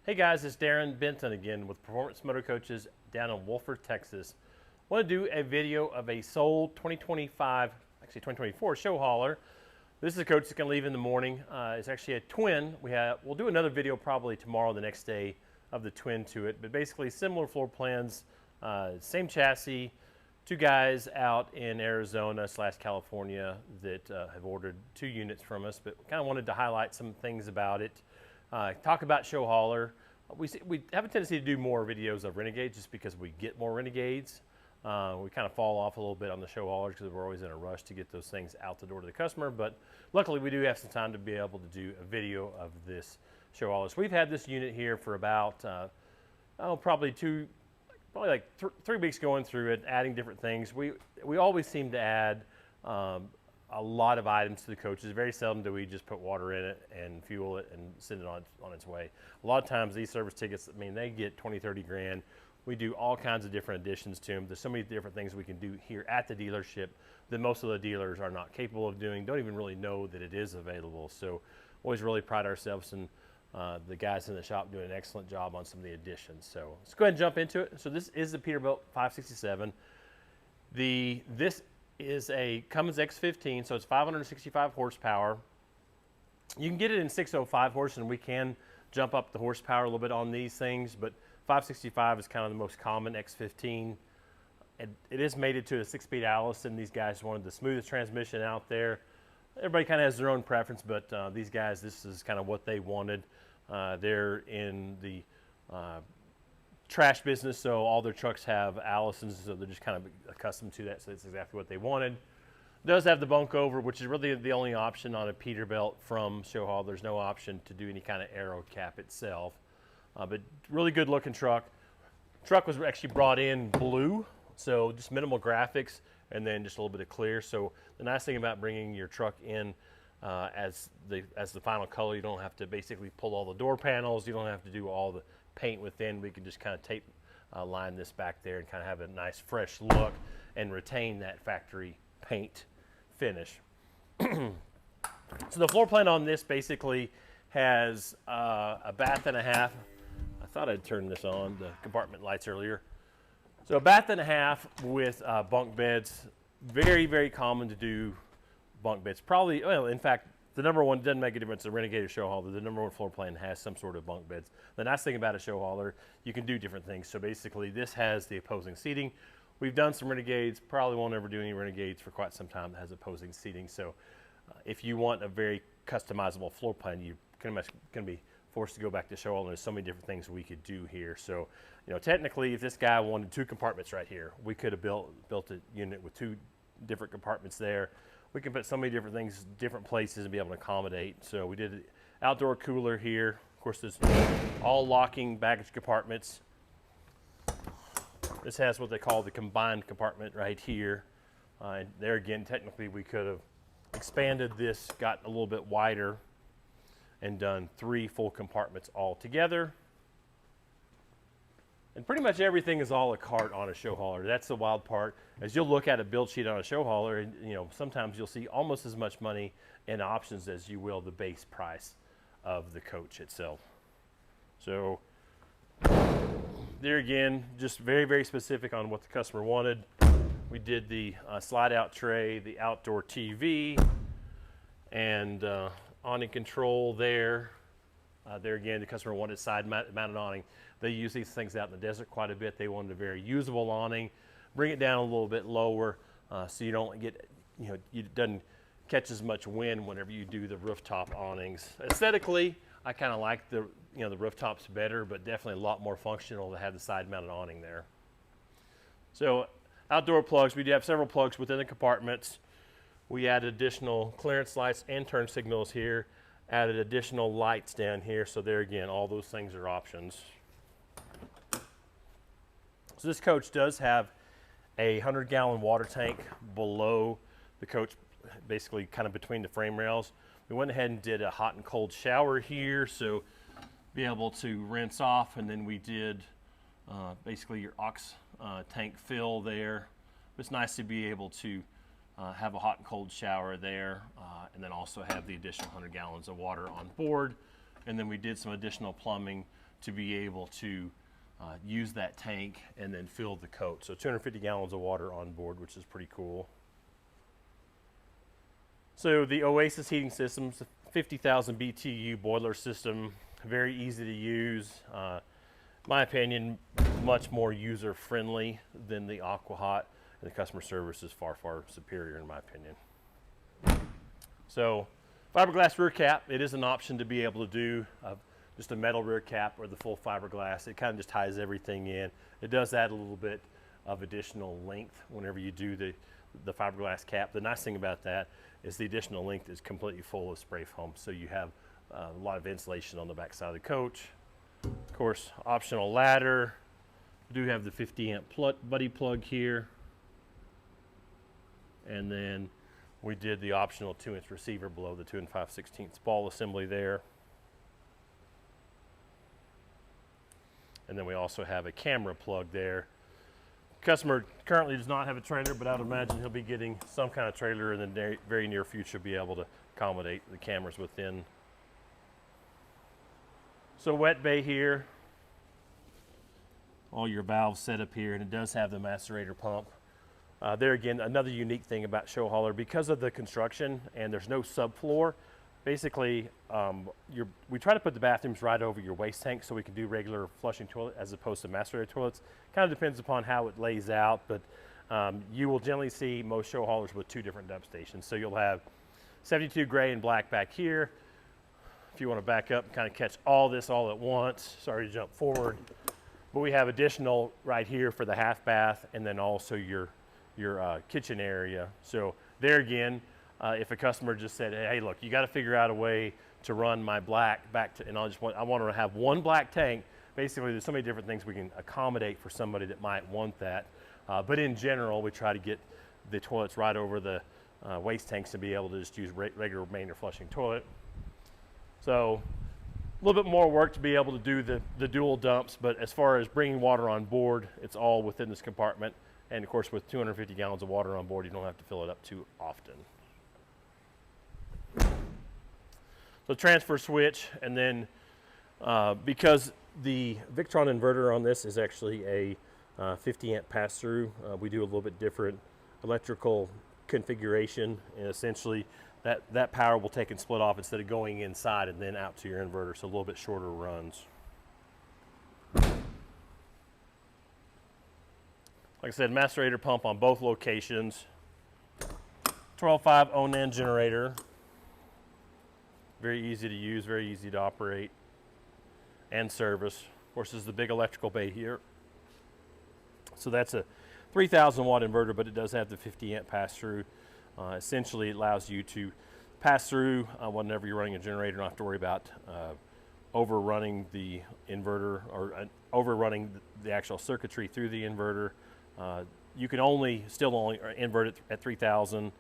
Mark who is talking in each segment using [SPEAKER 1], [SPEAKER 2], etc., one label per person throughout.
[SPEAKER 1] Hey guys, it's Darren Benton again with Performance Motorcoaches down in Wolford, Texas. I want to do a video of a sold 2025, actually 2024 Showhauler. This is a coach that's going to leave in the morning. It's actually a twin. We'll do another video probably tomorrow, the next day, of the twin to it. But basically similar floor plans, same chassis. Two guys out in Arizona / California that have ordered 2 units from us, but kind of wanted to highlight some things about it. Talk about Showhauler. We have a tendency to do more videos of Renegades just because we get more Renegades. We kind of fall off a little bit on the Showhaulers because we're always in a rush to get those things out the door to the customer, but luckily we do have some time to be able to do a video of this Showhauler. So we've had this unit here for about, probably 3 weeks going through it, adding different things. We always seem to add a lot of items to the coaches. Very seldom do we just put water in it and fuel it and send it on its way. A lot of times these service tickets, I mean, they get 20, 30 grand. We do all kinds of different additions to them. There's so many different things we can do here at the dealership that most of the dealers are not capable of doing, don't even really know that it is available. So always really pride ourselves in the guys in the shop doing an excellent job on some of the additions. So let's go ahead and jump into it. So this is the Peterbilt 567. This is a Cummins X15, so it's 565 horsepower. You can get it in 605 horse, and we can jump up the horsepower a little bit on these things, but 565 is kind of the most common X15. It is mated to a 6-speed Allison. These guys wanted the smoothest transmission out there. Everybody kind of has their own preference, but these guys, this is kind of what they wanted. They're in the trash business, so all their trucks have Allisons, so they're just kind of accustomed to that, so that's exactly what they wanted. It does have the bunk over, which is really the only option on a Peterbilt from Showhauler. There's no option to do any kind of aero cap itself, but really good looking truck. Truck was actually brought in blue, so just minimal graphics and then just a little bit of clear. So the nice thing about bringing your truck in as the final color, you don't have to basically pull all the door panels, you don't have to do all the paint within. We can just kind of tape line this back there and kind of have a nice fresh look and retain that factory paint finish. So the floor plan on this basically has a bath and a half. I thought I'd turn this on, the compartment lights earlier. So a bath and a half with bunk beds. Very, very common to do bunk beds. Probably, well, in fact, the number one doesn't make a difference. The Renegade or Showhauler, the number one floor plan has some sort of bunk beds. The nice thing about a Showhauler, you can do different things. So basically, this has the opposing seating. We've done some Renegades. Probably won't ever do any Renegades for quite some time that has opposing seating. So if you want a very customizable floor plan, you're pretty much going to be forced to go back to Showhauler. There's so many different things we could do here. So, you know, technically, if this guy wanted 2 compartments right here, we could have built a unit with 2 different compartments there. We can put so many different things, different places, and be able to accommodate. So we did an outdoor cooler here. Of course, there's all locking baggage compartments. This has what they call the combined compartment right here. And there again, technically, we could have expanded this, got a little bit wider, and done 3 full compartments all together. And pretty much everything is a la carte on a Showhauler. That's the wild part. As you'll look at a build sheet on a Showhauler, and you know, sometimes you'll see almost as much money in options as you will the base price of the coach itself. So there again, just very, very specific on what the customer wanted. We did the slide out tray, the outdoor TV, and awning control there. There again, the customer wanted side mounted awning. They use these things out in the desert quite a bit. They wanted a very usable awning. Bring it down a little bit lower so you don't get, you know, it doesn't catch as much wind whenever you do the rooftop awnings. Aesthetically, I kind of like the rooftops better, but definitely a lot more functional to have the side mounted awning there. So outdoor plugs, we do have several plugs within the compartments. We added additional clearance lights and turn signals here. Added additional lights down here, so there again, all those things are options. So this coach does have a 100-gallon water tank below the coach, basically kind of between the frame rails. We went ahead and did a hot and cold shower here, so be able to rinse off, and then we did basically your aux tank fill there. It's nice to be able to have a hot and cold shower there, and then also have the additional 100 gallons of water on board. And then we did some additional plumbing to be able to use that tank and then fill the coat. So 250 gallons of water on board, which is pretty cool. So the Oasis heating system is a 50,000 BTU boiler system, very easy to use. My opinion, much more user friendly than the AquaHot, and the customer service is far, far superior in my opinion. So fiberglass rear cap, it is an option to be able to do just a metal rear cap or the full fiberglass. It kind of just ties everything in. It does add a little bit of additional length whenever you do the fiberglass cap. The nice thing about that is the additional length is completely full of spray foam, so you have a lot of insulation on the back side of the coach. Of course, optional ladder. We do have the 50 amp buddy plug here. And then we did the optional 2-inch receiver below the 2 5/16 ball assembly there. And then we also have a camera plug there. Customer currently does not have a trailer, but I'd imagine he'll be getting some kind of trailer in the very near future, be able to accommodate the cameras within. So wet bay here, all your valves set up here, and it does have the macerator pump. There again, another unique thing about Showhauler, because of the construction and there's no subfloor, basically we try to put the bathrooms right over your waste tank so we can do regular flushing toilet as opposed to macerator toilets. Kind of depends upon how it lays out, but you will generally see most Showhaulers with 2 different dump stations. So you'll have 72 gray and black back here. If you want to back up and kind of catch all this all at once, sorry to jump forward, but we have additional right here for the half bath, and then also your kitchen area. So there again, if a customer just said, hey, look, you got to figure out a way to run my black back to, and I want to have one black tank. Basically, there's so many different things we can accommodate for somebody that might want that. But in general, we try to get the toilets right over the waste tanks to be able to just use regular main or flushing toilet. So a little bit more work to be able to do the dual dumps, but as far as bringing water on board, it's all within this compartment. And of course, with 250 gallons of water on board, you don't have to fill it up too often. So transfer switch, and then because the Victron inverter on this is actually a 50 amp pass-through, we do a little bit different electrical configuration, and essentially that power will take and split off instead of going inside and then out to your inverter, so a little bit shorter runs. Like I said, macerator pump on both locations. 12.5 Onan generator. Very easy to use, very easy to operate and service. Of course, this is the big electrical bay here. So that's a 3,000 watt inverter, but it does have the 50 amp pass-through. Essentially, it allows you to pass through whenever you're running a generator. You don't have to worry about overrunning the inverter or overrunning the actual circuitry through the inverter. You can still only invert it at 3,000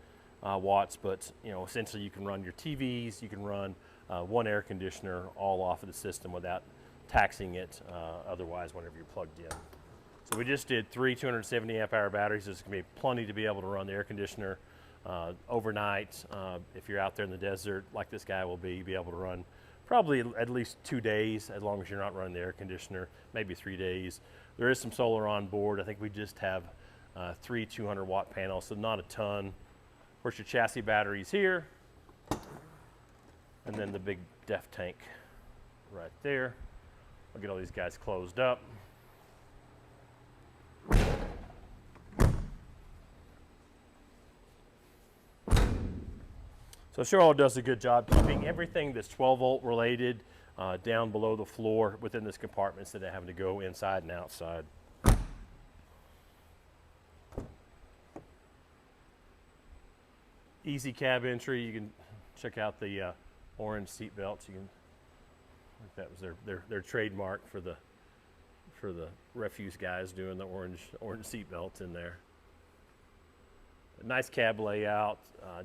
[SPEAKER 1] watts, but essentially you can run your TVs, you can run one air conditioner all off of the system without taxing it otherwise whenever you're plugged in. So we just did 3 270 amp hour batteries. There's going to be plenty to be able to run the air conditioner overnight. If you're out there in the desert like this guy will be able to run probably at least 2 days, as long as you're not running the air conditioner, maybe 3 days. There is some solar on board. I think we just have 3 200 watt panels, so not a ton. Of course, your chassis batteries here, and then the big def tank right there. I'll get all these guys closed up. So Showhauler does a good job keeping everything that's 12 volt related down below the floor within this compartment instead of having to go inside and outside. Easy cab entry. You can check out the orange seat belts. You can, I think that was their trademark for the refuse guys doing the orange seat belts in there. A nice cab layout.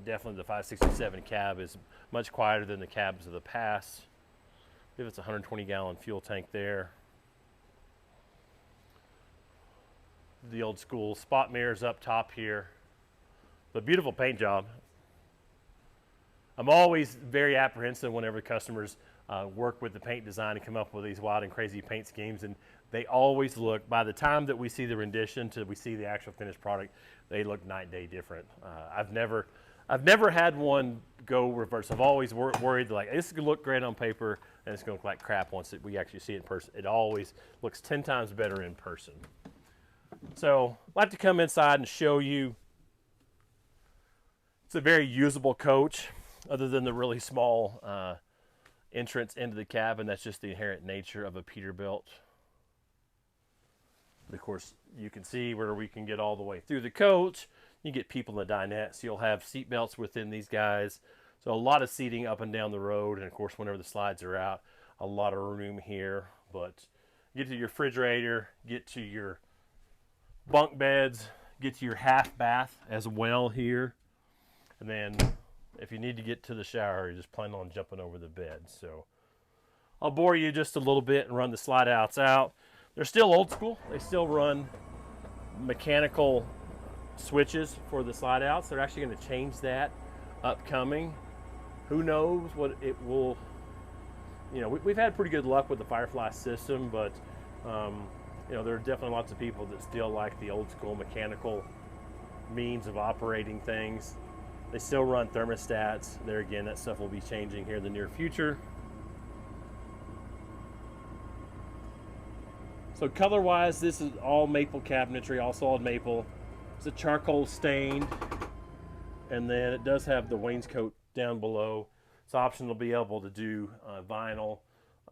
[SPEAKER 1] Definitely the 567 cab is much quieter than the cabs of the past. I believe it's a 120 gallon fuel tank there. The old school spot mirrors up top here. But beautiful paint job. I'm always very apprehensive whenever customers work with the paint design and come up with these wild and crazy paint schemes, and they always look, by the time that we see the rendition to we see the actual finished product, they look night and day different. I've never had one go reverse. I've always worried like this is gonna look great on paper and it's gonna look like crap once we actually see it in person. It always looks 10 times better in person. So I'd like to come inside and show you. It's a very usable coach, other than the really small entrance into the cabin. That's just the inherent nature of a Peterbilt. Of course, you can see where we can get all the way through the coach. You get people in the dinette, so you'll have seat belts within these guys. So a lot of seating up and down the road, and of course, whenever the slides are out, a lot of room here. But get to your refrigerator, get to your bunk beds, get to your half bath as well here. And then if you need to get to the shower, you just plan on jumping over the bed. So I'll bore you just a little bit and run the slide outs out. They're still old school. They still run mechanical switches for the slide outs. They're actually going to change that upcoming. Who knows what it will, you know, we've had pretty good luck with the Firefly system, but you know, there are definitely lots of people that still like the old school mechanical means of operating things. They still run thermostats. There again, that stuff will be changing here in the near future. So color-wise, this is all maple cabinetry, all solid maple. It's a charcoal stained, and then it does have the wainscot down below. It's optional to be able to do vinyl,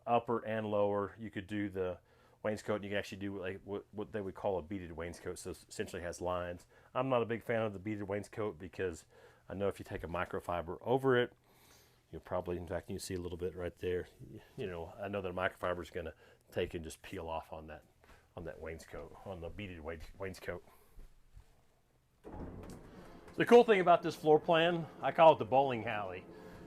[SPEAKER 1] upper and lower. You could do the wainscot, and you can actually do like what they would call a beaded wainscot, so it essentially has lines. I'm not a big fan of the beaded wainscot because I know if you take a microfiber over it, you'll probably, in fact, you see a little bit right there. You know, I know that a microfiber is going to take and just peel off on that wainscot, on the beaded wainscot. The cool thing about this floor plan, I call it the bowling alley,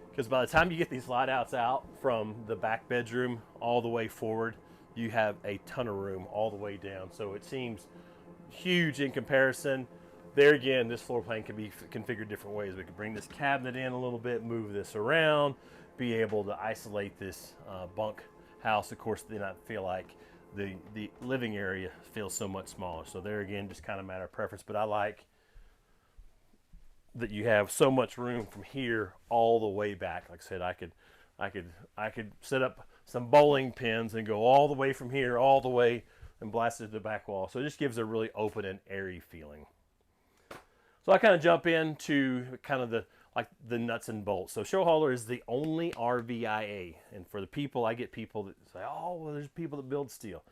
[SPEAKER 1] because by the time you get these slide outs out from the back bedroom all the way forward, you have a ton of room all the way down. So it seems huge in comparison. There again, this floor plan can be configured different ways. We could bring this cabinet in a little bit, move this around, be able to isolate this bunk house. Of course, then I feel like the living area feels so much smaller. So there again, just kind of matter of preference. But I like that you have so much room from here all the way back. Like I said, I could set up some bowling pins and go all the way from here, all the way, and blast it to the back wall. So it just gives a really open and airy feeling. So I kind of jump into kind of the nuts and bolts. So Showhauler is the only RVIA, and for the people, I get people that say, oh, well, there's people that build steel.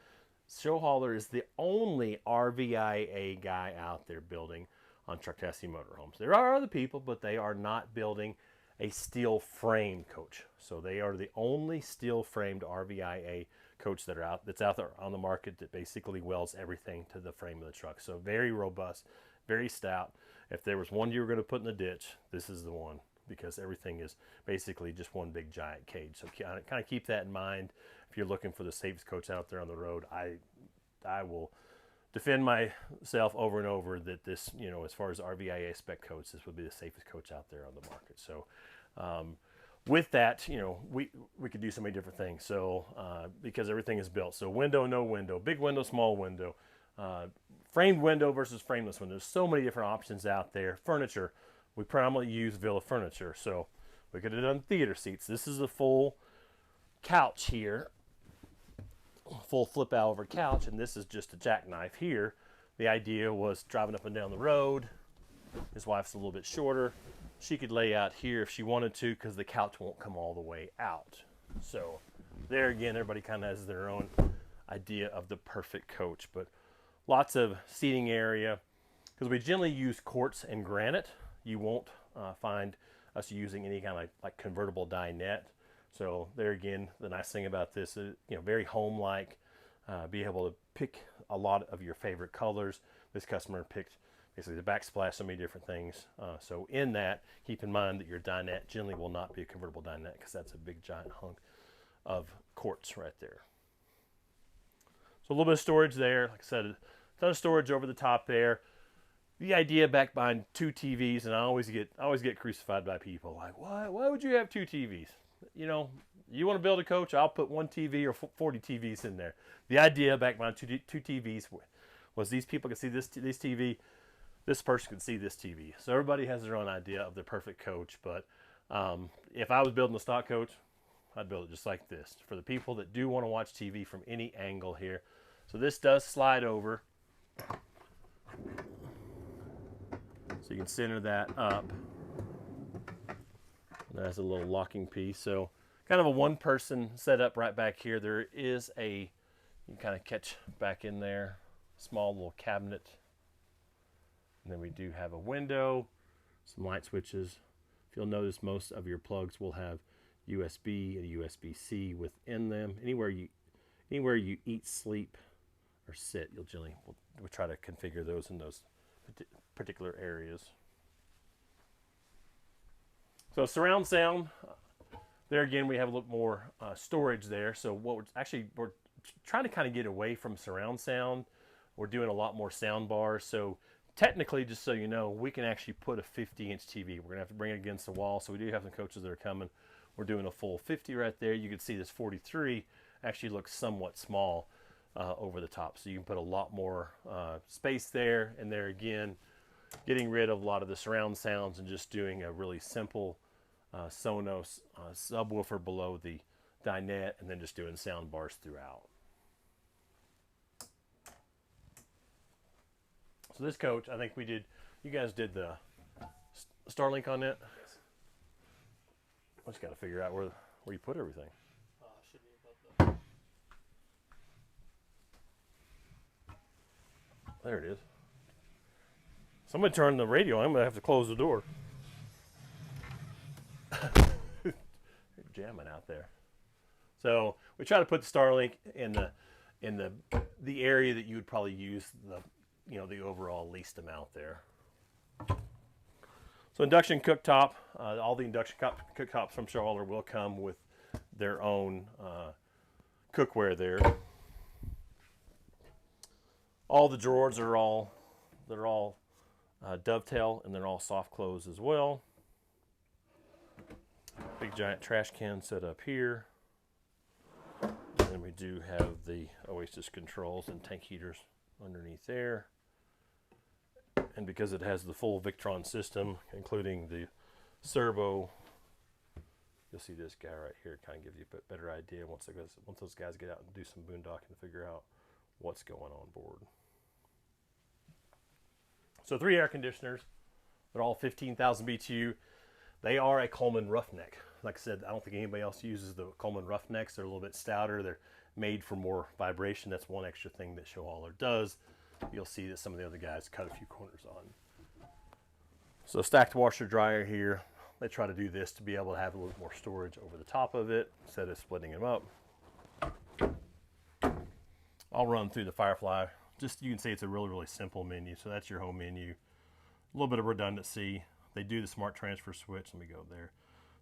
[SPEAKER 1] Showhauler is the only RVIA guy out there building on truck chassis motorhomes. There are other people, but they are not building a steel frame coach. So they are the only steel framed RVIA coach that's out there on the market that basically welds everything to the frame of the truck. So very robust, very stout. If there was one you were going to put in the ditch, this is the one, because everything is basically just one big giant cage. So kind of keep that in mind. If you're looking for the safest coach out there on the road, I will defend myself over and over that this, you know, as far as RVIA spec coach, this would be the safest coach out there on the market. So with that, you know, we could do so many different things. So because everything is built. So window, no window, big window, small window, framed window versus frameless window. There's so many different options out there. Furniture, we primarily use Villa furniture. So we could have done theater seats. This is a full couch here, full flip out over couch, and this is just a jackknife here. The idea was driving up and down the road. His wife's a little bit shorter. She could lay out here if she wanted to, because the couch won't come all the way out. So there again, everybody kind of has their own idea of the perfect coach, but lots of seating area, because we generally use quartz and granite. You won't find us using any kind of like convertible dinette. So there again, the nice thing about this is, you know, very home-like. Be able to pick a lot of your favorite colors. This customer picked basically the backsplash, so many different things. So in that, keep in mind that your dinette generally will not be a convertible dinette, because that's a big giant hunk of quartz right there. So a little bit of storage there. Like I said, a ton of storage over the top there. The idea back behind two TVs, and I always get crucified by people like, why would you have two TVs? You know, You want to build a coach? I'll put 1 TV or 40 TVs in there. The idea back when two TVs was these people could see this TV, this person could see this TV. So everybody has their own idea of the perfect coach. But if I was building a stock coach, I'd build it just like this for the people that do want to watch TV from any angle here. So this does slide over. So you can center that up. That's a little locking piece. So kind of a one-person setup right back here. There is you can kind of catch back in there, small little cabinet. And then we do have a window, some light switches. If you'll notice, most of your plugs will have USB and USB-C within them. Anywhere you eat, sleep, or sit, we'll try to configure those in those particular areas. So surround sound, there again we have a little more storage there. So we're trying to kind of get away from surround sound. We're doing a lot more sound bars. So technically, just so you know, we can actually put a 50-inch TV. We're gonna have to bring it against the wall. So we do have some coaches that are coming. We're doing a full 50 right there. You can see this 43 actually looks somewhat small over the top. So you can put a lot more space there. And there again, getting rid of a lot of the surround sounds and just doing a really simple Sonos subwoofer below the dinette, and then just doing sound bars throughout. So this coach, I think you guys did the Starlink on it?
[SPEAKER 2] Yes.
[SPEAKER 1] I just got to figure out where you put everything.
[SPEAKER 2] Should be above the...
[SPEAKER 1] There it is. Somebody turn the radio on. I'm going to have to close the door. You're jamming out there. So we try to put the Starlink in the area that you would probably use the overall least amount there. So induction cooktop, all the induction cooktops from Showhauler will come with their own cookware there. All the drawers are all dovetail, and they're all soft close as well. Big giant trash can set up here. And then we do have the Oasis controls and tank heaters underneath there. And because it has the full Victron system, including the servo, you'll see this guy right here kind of gives you a better idea once those guys get out and do some boondocking to figure out what's going on board. So 3 air conditioners. They're all 15,000 BTU. They are a Coleman Roughneck. Like I said, I don't think anybody else uses the Coleman Roughnecks. They're a little bit stouter. They're made for more vibration. That's one extra thing that Showhauler does. You'll see that some of the other guys cut a few corners on. So stacked washer dryer here. They try to do this to be able to have a little more storage over the top of it instead of splitting them up. I'll run through the Firefly. Just, you can see it's a really, really simple menu. So that's your home menu. A little bit of redundancy. They do the smart transfer switch. Let me go there.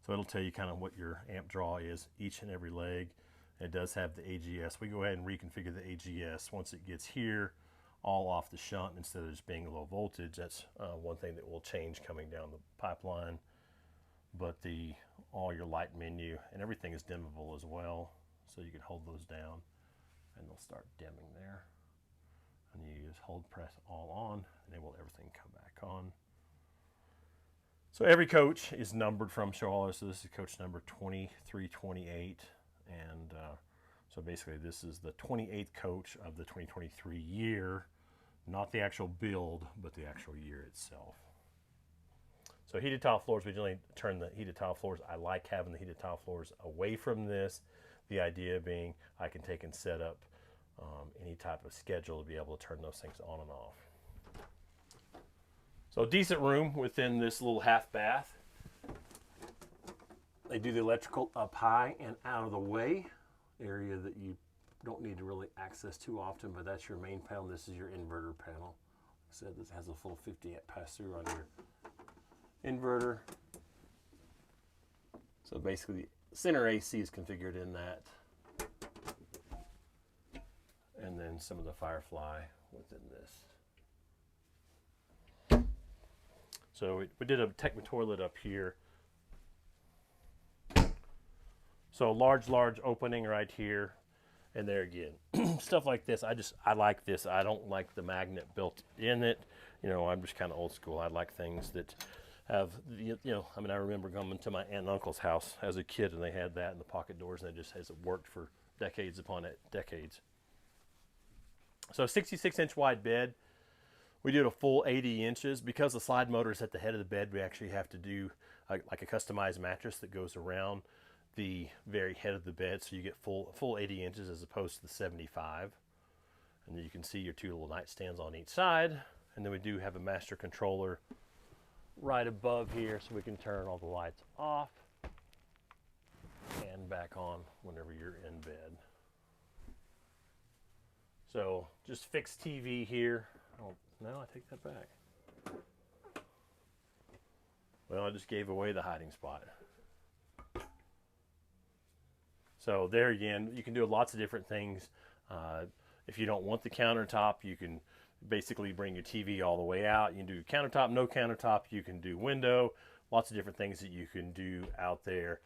[SPEAKER 1] So it'll tell you kind of what your amp draw is each and every leg. It does have the AGS. We go ahead and reconfigure the AGS once it gets here, all off the shunt instead of just being low voltage. That's one thing that will change coming down the pipeline. But all your light menu and everything is dimmable as well. So you can hold those down and they'll start dimming there. And you just hold, press all on, and it will everything come back on. So every coach is numbered from Showhauler. So this is coach number 2328. And so basically this is the 28th coach of the 2023 year. Not the actual build, but the actual year itself. So heated tile floors, we generally turn the heated tile floors. I like having the heated tile floors away from this. The idea being I can take and set up any type of schedule to be able to turn those things on and off. So decent room within this little half bath. They do the electrical up high and out of the way, area that you don't need to really access too often, but that's your main panel. This is your inverter panel. Like I said, this has a full 50 amp pass through on your inverter. So basically the center AC is configured in that. And then some of the Firefly within this. So we did a Tecma toilet up here. So large opening right here. And there again, stuff like this. I like this. I don't like the magnet built in it. You know, I'm just kind of old school. I like things that have, you know, I mean, I remember coming to my aunt and uncle's house as a kid and they had that in the pocket doors and it just hasn't worked for decades upon decades. So 66-inch wide bed. We did a full 80 inches. Because the slide motor is at the head of the bed, we actually have to do like a customized mattress that goes around the very head of the bed, so you get full 80 inches as opposed to the 75. And then you can see your two little nightstands on each side. And then we do have a master controller right above here, so we can turn all the lights off and back on whenever you're in bed. So just fixed TV here. Oh, no, I take that back. Well, I just gave away the hiding spot. So there again, you can do lots of different things. If you don't want the countertop, you can basically bring your TV all the way out. You can do countertop, no countertop. You can do window. Lots of different things that you can do out there.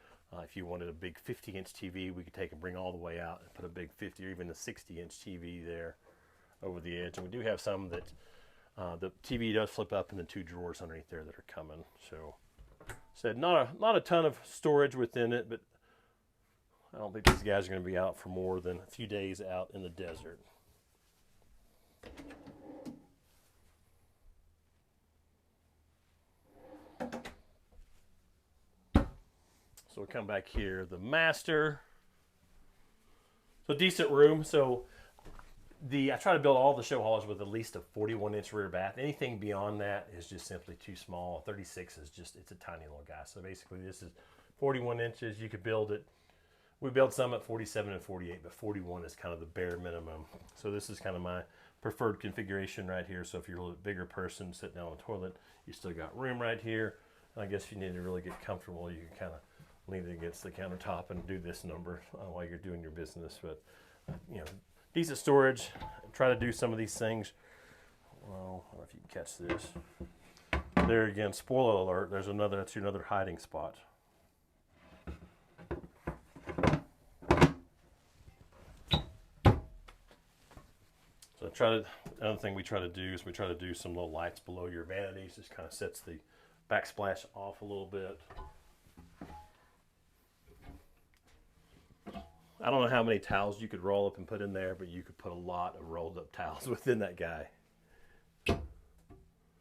[SPEAKER 1] If you wanted a big 50-inch TV, we could take and bring all the way out and put a big 50 or even a 60-inch TV there over the edge. And we do have some that the TV does flip up in the two drawers underneath there that are coming. So, said not a ton of storage within it, but I don't think these guys are going to be out for more than a few days out in the desert. So we'll come back here, the master. So decent room. So I try to build all the show haulers with at least a 41-inch rear bath. Anything beyond that is just simply too small. 36 is just, it's a tiny little guy. So basically this is 41 inches. You could build it. We build some at 47 and 48, but 41 is kind of the bare minimum. So this is kind of my preferred configuration right here. So if you're a little bit bigger person sitting down on the toilet, you still got room right here. And I guess if you need to really get comfortable, you can kind of lean it against the countertop and do this number while you're doing your business. But you know, decent storage. Try to do some of these things. Well, I don't know if you can catch this. There again, spoiler alert. There's another. That's another hiding spot. So another thing we try to do is we try to do some little lights below your vanities. Just kind of sets the backsplash off a little bit. I don't know how many towels you could roll up and put in there, but you could put a lot of rolled up towels within that guy.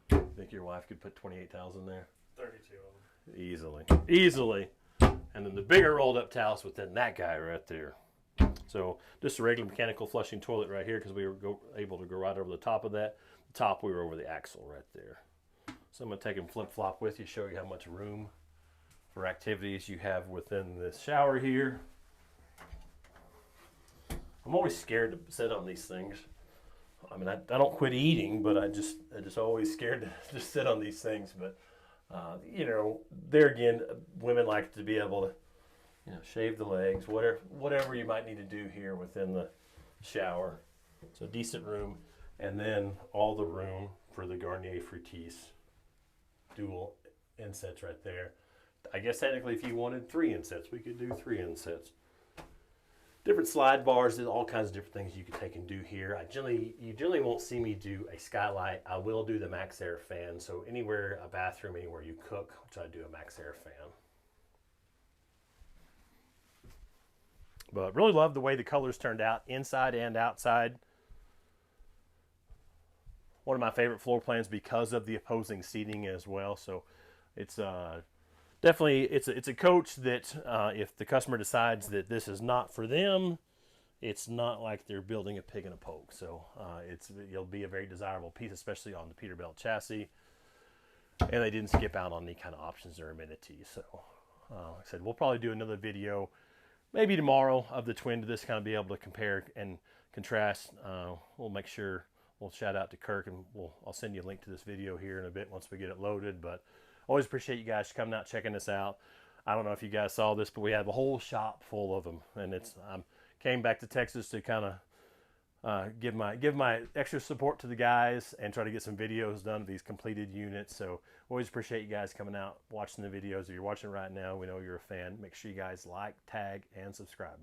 [SPEAKER 1] Think your wife could put 28 towels in there?
[SPEAKER 2] 32 of them.
[SPEAKER 1] Easily. And then the bigger rolled up towels within that guy right there. So just a regular mechanical flushing toilet right here because we were able to go right over the top of that. The top, we were over the axle right there. So I'm going to take and flip-flop with you, show you how much room for activities you have within this shower here. I'm always scared to sit on these things. I mean, I don't quit eating, but I just always scared to just sit on these things. But, you know, there again, women like to be able to, you know, shave the legs, whatever you might need to do here within the shower. So decent room. And then all the room for the Garnier Fructis dual insets right there. I guess technically if you wanted 3 insets, we could do 3 insets. Different slide bars, there's all kinds of different things you could take and do here. You generally won't see me do a skylight. I will do the Max Air fan. So anywhere, a bathroom, anywhere you cook, which I do a Max Air fan. But really love the way the colors turned out inside and outside. One of my favorite floor plans because of the opposing seating as well. So it's definitely it's a coach that if the customer decides that this is not for them, it's not like they're building a pig in a poke. So it'll be a very desirable piece, especially on the Peterbilt chassis. And they didn't skip out on any kind of options or amenities. So like I said, we'll probably do another video maybe tomorrow of the twin to this kind of be able to compare and contrast. We'll make sure we'll shout out to Kirk and I'll send you a link to this video here in a bit once we get it loaded. But always appreciate you guys coming out, checking this out. I don't know if you guys saw this, but we have a whole shop full of them. And came back to Texas to kind give my extra support to the guys and try to get some videos done of these completed units. So always appreciate you guys coming out, watching the videos. If you're watching right now, we know you're a fan. Make sure you guys like, tag, and subscribe.